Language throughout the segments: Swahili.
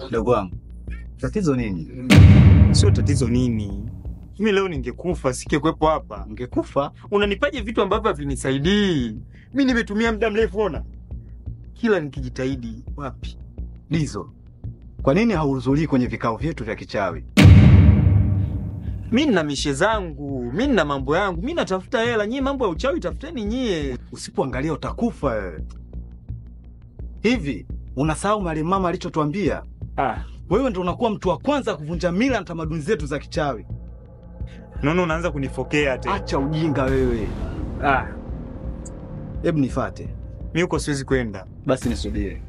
Ndugu wangu, tatizo nini? Sio tatizo nini. Mimi leo ningekufa singekuepo hapa. Ungekufa? Unanipaje vitu ambavyo havinisaidii? Mimi nimetumia muda mrefu ona. Kila nikijitahidi wapi? Dizo. Kwa nini hauhudhurii kwenye vikao vyetu vya kichawi? Mimi nina mishe zangu, mimi nina mambo yangu, mimi natafuta hela, nyie mambo ya uchawi tafuteni nyie. Usipoangalia utakufa wewe. Hivi, unasahau mwalimu mama alichotuambia? Wewe ndio unakuwa mtu wa kwanza kuvunja mila na tamaduni zetu za kichawi. Nono unaanza kunifokea tena. Acha ujinga wewe. Hebu nifuate. Mimi uko siwezi kwenda. Basi nisubiri.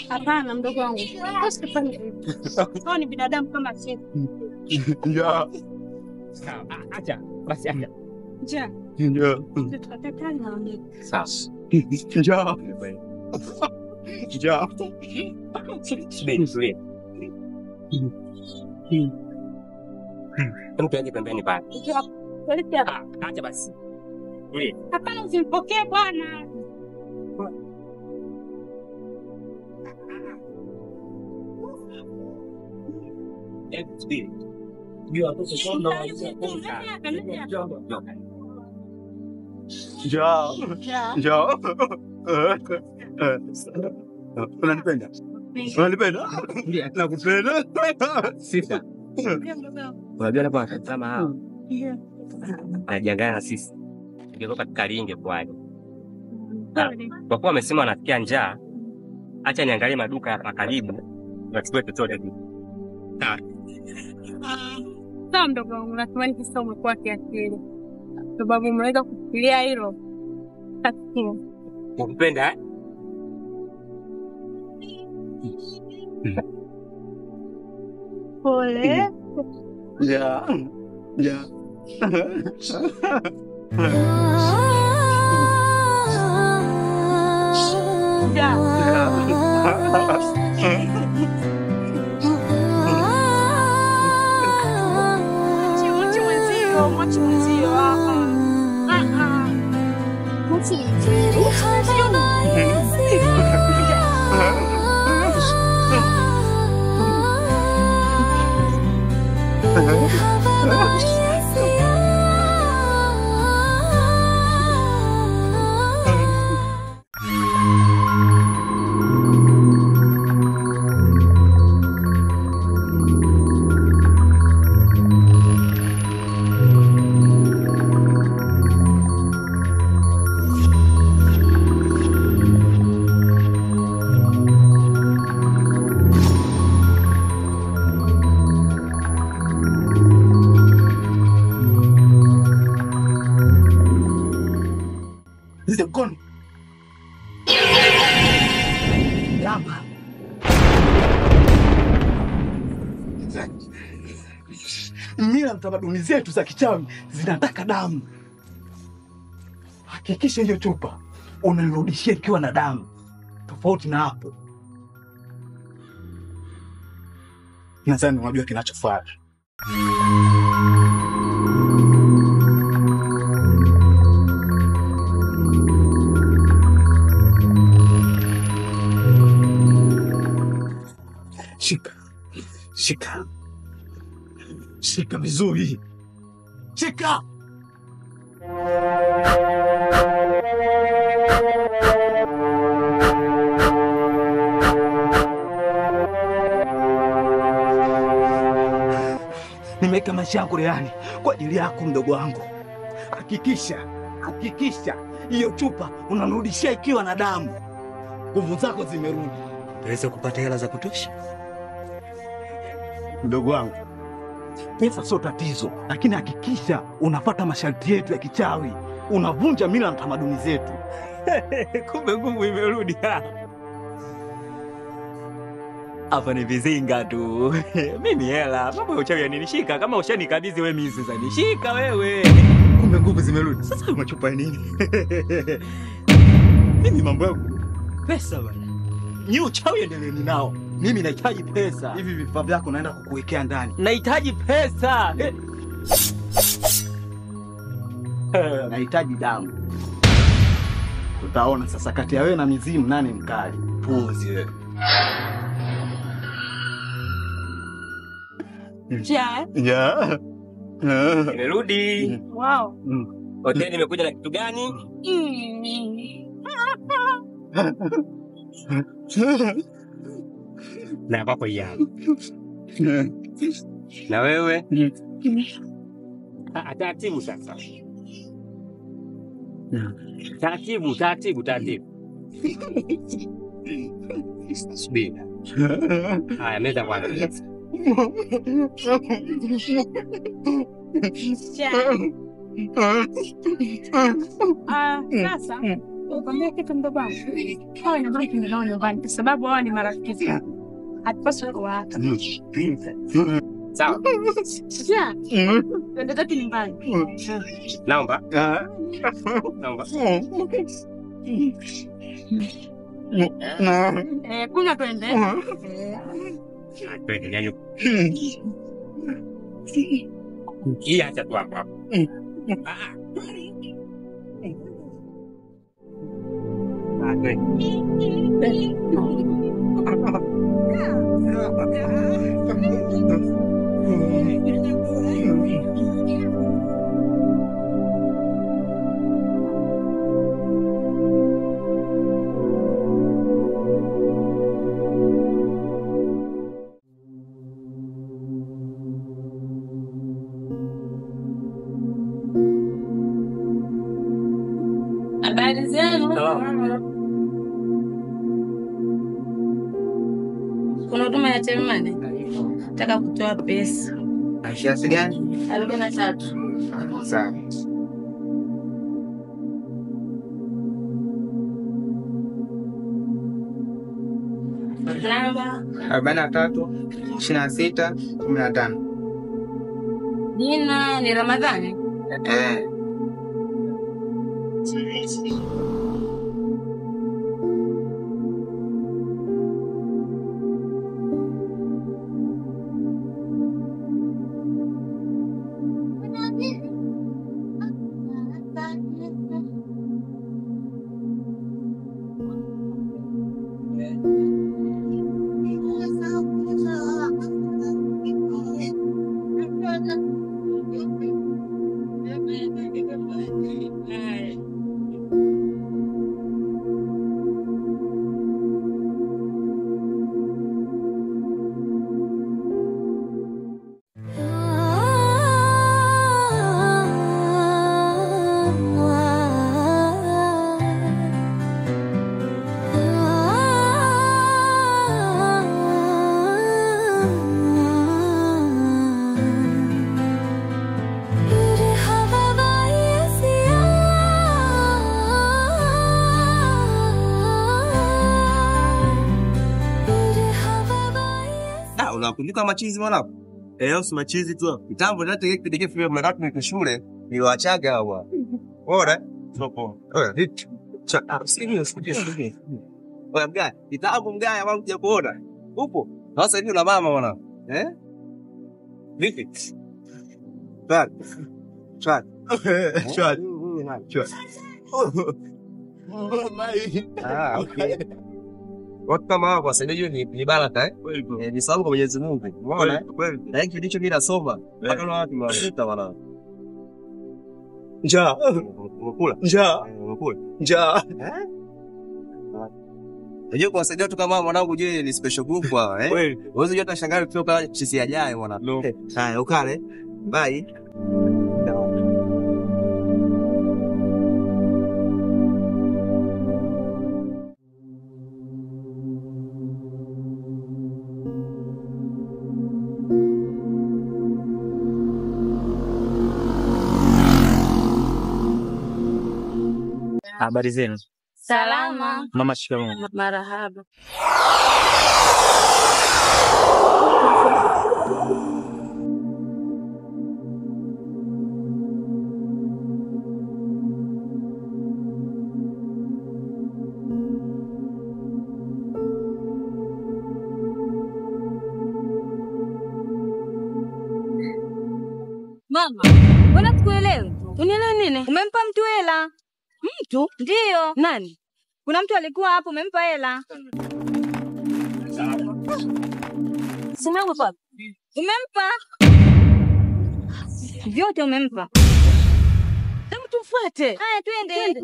Hapana mdogo wangu. Usifanye hivyo. Hao ni binadamu kama sisi. Ya. Sawa, acha. Basi acha. Ja. Ya. Tutakatana na wengine. Sasa. Ya. Ya. Subiri. Hebu tuende pembeni pale. Acha basi. Tulia. Hapana usimpokee bwana. Subiri. Jua hapo sasa ndo Ja. Unanipenda? Unanipenda? Nakupenda. Sifa. Unajua hapa tazama hao. Anajiangalia na sisi. Ingekuwa katika linge kwani. Kwa kuwa amesema anafikia njaa, acha niangalie maduka hapa karibu. Nachukua chochote hivi. Sawa mdogo wangu, natumai kisa umekuwa kiakili. Sababu umeweza kufikiria hilo. Kasikia. Umpenda Pole. Ja. Ja. Gone. Lama. Mila na tamaduni zetu za kichawi zinataka damu. Hakikisha hiyo chupa unanirudishia ikiwa na damu. Tofauti na hapo, nadhani unajua kinachofuata. Shika vizuri. Shika. Nimeweka maisha yangu rehani kwa ajili yako mdogo wangu. Hakikisha hiyo chupa unanirudishia ikiwa na damu. Nguvu zako zimerudi. Tuweze kupata hela za kutosha. Mdogo wangu, pesa sio tatizo, lakini hakikisha unafuata masharti yetu ya kichawi. Unavunja mila na tamaduni zetu. Kumbe nguvu imerudi. Hapa ni vizinga tu. Mimi hela, mambo ya uchawi yanishika. Kama ushanikabidhi wewe mimi sasa nishika wewe. Kumbe nguvu zimerudi. Sasa umechupa nini? Mimi mambo yangu pesa bwana. Ni uchawi endeleeni nao. Mimi nahitaji pesa. Hivi vifaa vyako naenda kukuwekea ndani. Nahitaji pesa. Nahitaji damu. Tutaona sasa kati ya wewe na mizimu nani mkali. Puzi wewe. Ja. Nimerudi. Wow. Hoteli nimekuja na kitu gani? Na kwako ya. Na wewe? Taratibu sasa. Taratibu. Subiri. Haya, meza kwanza. Sasa ukwambia kitu mdogo wangu. Hawa ni watu ninao nyumbani kwa sababu hawa ni marafiki zangu. Hatupaswi kuwaacha. Sawa. Ja. Ndio tatu nyumbani. Naomba. Kunywa twende. Twende nyanyo. Hii acha tu hapo. Habari zenu? Kuna huduma ya Telemani? Nataka kutoa pesa. Kiasi gani? 43. Sawa. Namba 43 26 15. Jina ni Ramadhani. Unakumbuka machizi mwanangu? Si machizi tu. Kitambo ndio kipindi kile mnakaa kwa shule, niliwaachaga hawa. Bora? Sopo. Hit. Sikio. Oya mgaya, kitambo mgaya wangu kuja kuona. Upo? Sasa hivi una mama mwanangu. Vipi? Bad. Chat. Okay. Watu kama hao kwa sababu ni baraka ni sababu kwa Mwenyezi Mungu. Umeona? Kweli. Na hiki ndicho mimi nasoma. Hata watu wanakuta wana. Njaa. Umekula? Njaa. Umekula? Njaa. Unajua kuwasaidia watu kama mwanangu je ni special group hawa Kweli. Wewe unajua tutashangaa kutoka sisi ajaye mwana. Haya ukale. Bye. Habari zenu? Salama. Mama, shikamoo. Marahaba. Mama, mbona tukuelewi? Unielewi nini? Umempa mtu hela. Mtu? Ndio. Nani? Kuna mtu alikuwa hapo umempa hela. Sina baba. Umempa? Vyote umempa. Hebu tufuate. Haya twende.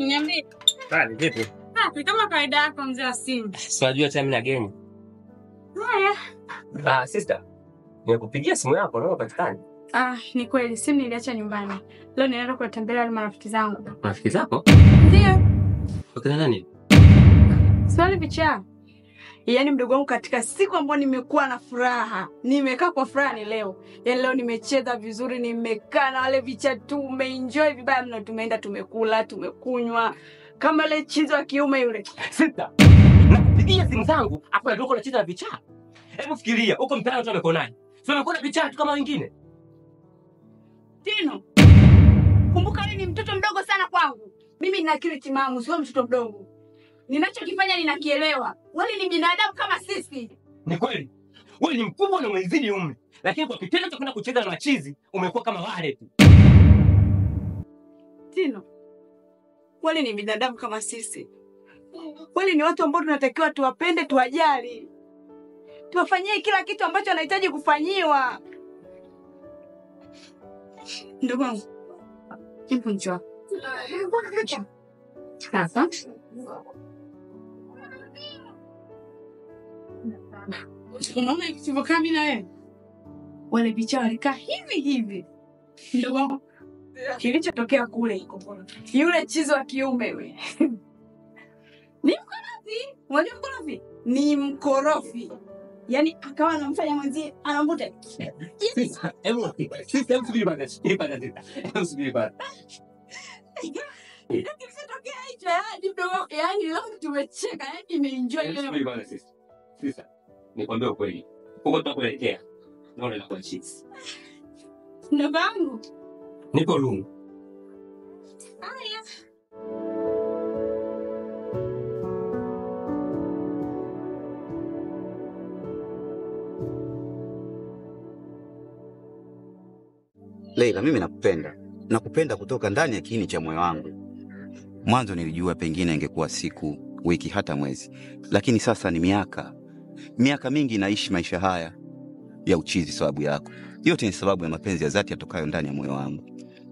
Niambie. Bali vipi? Kama kawaida yako mzee wa simu. Unajua time na game. Haya. Sister. Nimekupigia simu yako na upatikani. Ni kweli simu niliacha nyumbani. Leo ninaenda kuwatembelea wale marafiki zangu. Marafiki zako? Ndio. Wakina nani? Swali picha. Yaani mdogo wangu katika siku ambayo nimekuwa na furaha, nimekaa kwa furaha ni leo. Yaani leo nimecheza vizuri, nimekaa na wale vicha tumeenjoy vibaya mno, tumeenda tumekula, tumekunywa. Kama ile chizo wa kiume yule. Sister. Nakupigia simu zangu, hapo ndio unacheza na vichaa. Hebu fikiria, huko mtaani watu wamekuwa nani? Sio wamekuwa vichaa tu kama wengine. Tino. Kumbuka wewe ni mtoto mdogo sana kwangu. Mimi nina akili timamu, sio mtoto mdogo. Ninachokifanya ninakielewa. Wale ni binadamu kama sisi. Ni kweli. Wewe ni mkubwa na umezidi umri. Lakini kwa kitendo cha kwenda kucheza na machizi, umekuwa kama wale tu. Tino. Wale ni binadamu kama sisi. Wale ni watu ambao tunatakiwa tuwapende, tuwajali. Tuwafanyie kila kitu ambacho anahitaji kufanyiwa. Ndugu wangu. Hebu njoo. Sasa. Unaona ikivyokaa mimi na wewe? Wale bicha walikaa hivi hivi. Ndugu wangu. Kilichotokea kule. Yule chizo wa kiume yule. Ni mkorofi. Unajua mkorofi? Ni mkorofi. Yaani akawa anamfanya mwenzie anamvuta. Hebu subiri bana. Subiri bana. Kilichotokea hicho yaani mdogo yaani leo tumecheka yaani nimeenjoy leo. Subiri bana sisi. Sisa. Nikwambie ukweli. Huko tutakuelekea. Naona inakuwa cheese. Ndugu wangu. Niko room. Haya. Leila, mimi nakupenda. Nakupenda kutoka ndani ya kiini cha moyo wangu. Mwanzo nilijua pengine ingekuwa siku, wiki, hata mwezi. Lakini sasa ni miaka mingi naishi maisha haya ya uchizi sababu yako. Yote ni sababu ya mapenzi ya dhati yatokayo ndani ya moyo wangu.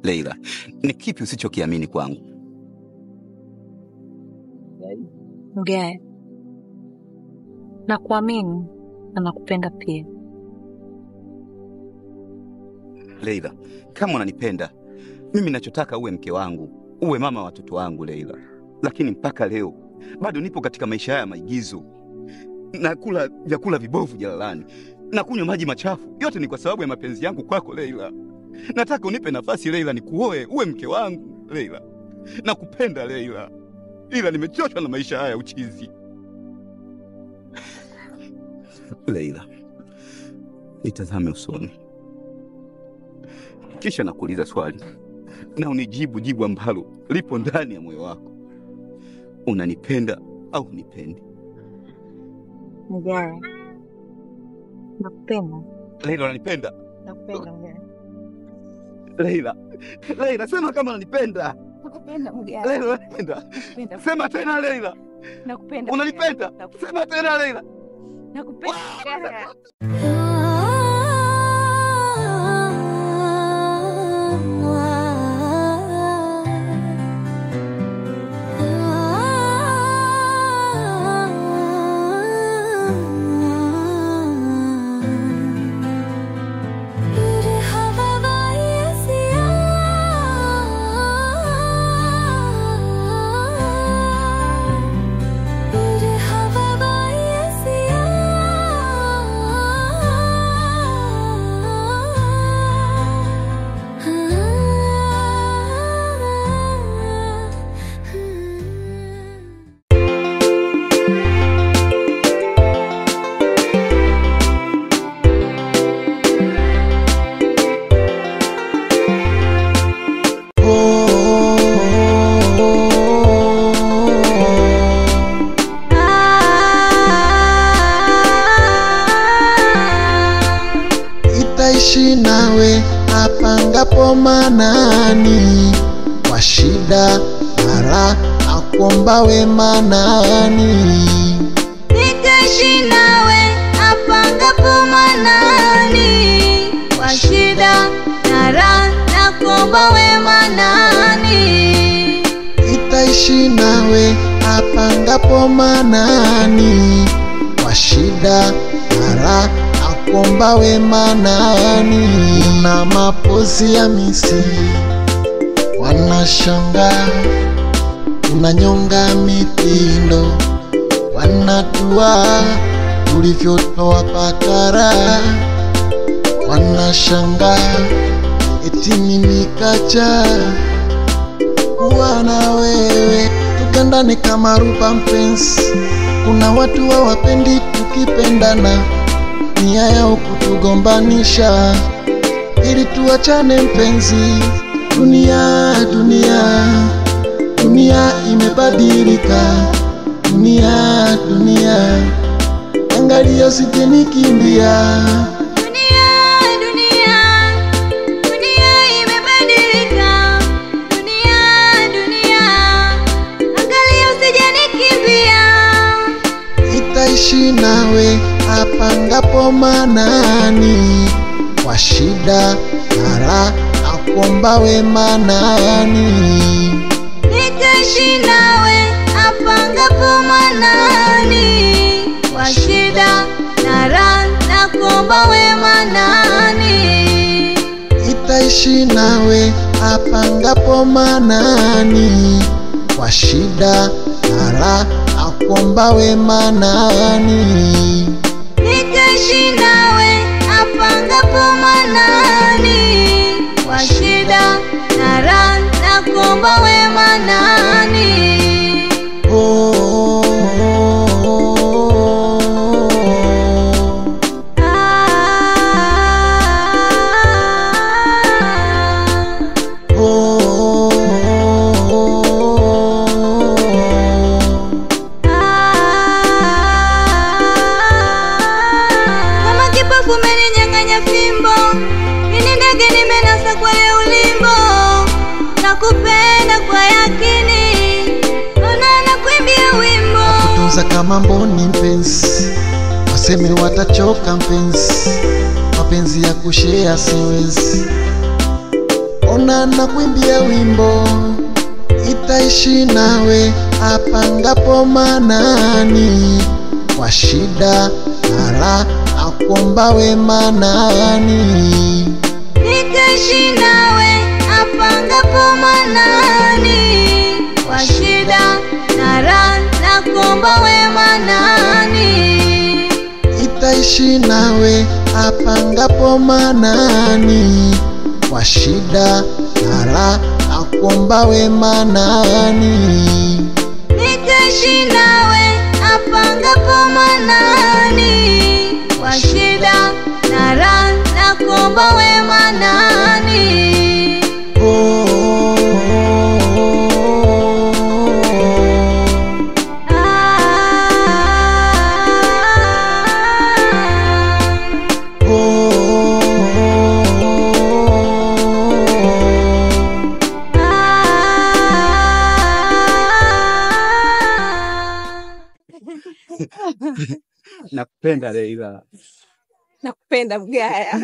Leila, ni kipi usichokiamini kwangu? Mgaya, nakuamini na nakupenda pia. Leila, kama unanipenda, mimi ninachotaka uwe mke wangu, uwe mama wa watoto wangu Leila. Lakini mpaka leo bado nipo katika maisha haya maigizo. Nakula vyakula vibovu jalalani, nakunywa maji machafu. Yote ni kwa sababu ya mapenzi yangu kwako Leila. Nataka unipe nafasi Leila, nikuoe, uwe mke wangu Leila. Nakupenda Leila. Ila nimechoshwa na maisha haya uchizi. Leila, nitazame usoni. Kisha nakuuliza swali na unijibu jibu ambalo lipo ndani ya moyo wako. Unanipenda au unipendi? Mgaya, nakupenda. Leila, unanipenda? Nakupenda Mgaya. Leila, sema kama unanipenda. Nakupenda Mgaya. Leila, unanipenda? Sema tena Leila. Nakupenda. Unanipenda? Sema tena Leila. Nakupenda Mgaya. Nitaishi nawe apangapo manani, kwa shida na raha nakuomba wema nani. Nitaishi nawe apangapo manani, kwa shida na raha nakuomba wema nani. Nitaishi nawe apangapo manani, kwa shida na raha nakuomba wema nani. Na mapozi ya Misri wanashangaa, unanyonga mitindo, wanatua tulivyotoa pakara. Wanashangaa eti mimi kacha kuwa na wewe, tugandane kama ruba mpenzi. Kuna watu hawapendi tukipendana, nia yao kutugombanisha ili tuachane mpenzi. Dunia imebadilika. Dunia angalia usije nikimbia. Dunia imebadilika. Dunia angalia usije nikimbia. Nitaishi nawe apangapo manani, kwa shida na raha nakuomba wema nani. Nitaishi nawe apangapo manani, kwa shida na raha nakuomba wema nani. Nitaishi nawe apangapo manani, kwa shida na raha nakuomba wema nani. Nitaishi nawe apangapo manani, kwa shida na raha nakuomba wema nani. Kama kipofu umeninyang'anya fimbo, mimi ndege nimenasa kwa giza kama mboni mpenzi, waseme watachoka mpenzi, mapenzi ya kushare siwezi. Ona nakuimbia wimbo, itaishi nawe apangapo manani, kwa shida ala akuomba we manani. Nitaishi nawe apangapo manani, kwa shida na raha nakuomba we manani. Itaishi nawe apangapo manani, kwa shida na raha akuomba we manani. Nitaishi nawe apangapo manani, kwa shida na raha nakuomba we manani. Nakupenda Leila. Nakupenda Mgaya.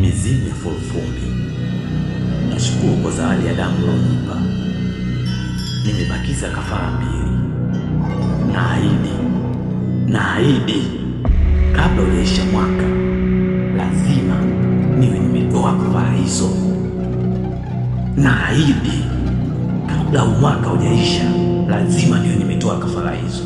Mizimu ya Fulfuli, nashukuru kwa zawadi ya damu ulionipa. Nimebakiza kafara 2. Naahidi kabla hujaisha mwaka lazima niwe nimetoa kafara hizo. Naahidi kabla mwaka hujaisha lazima niwe nimetoa kafara hizo.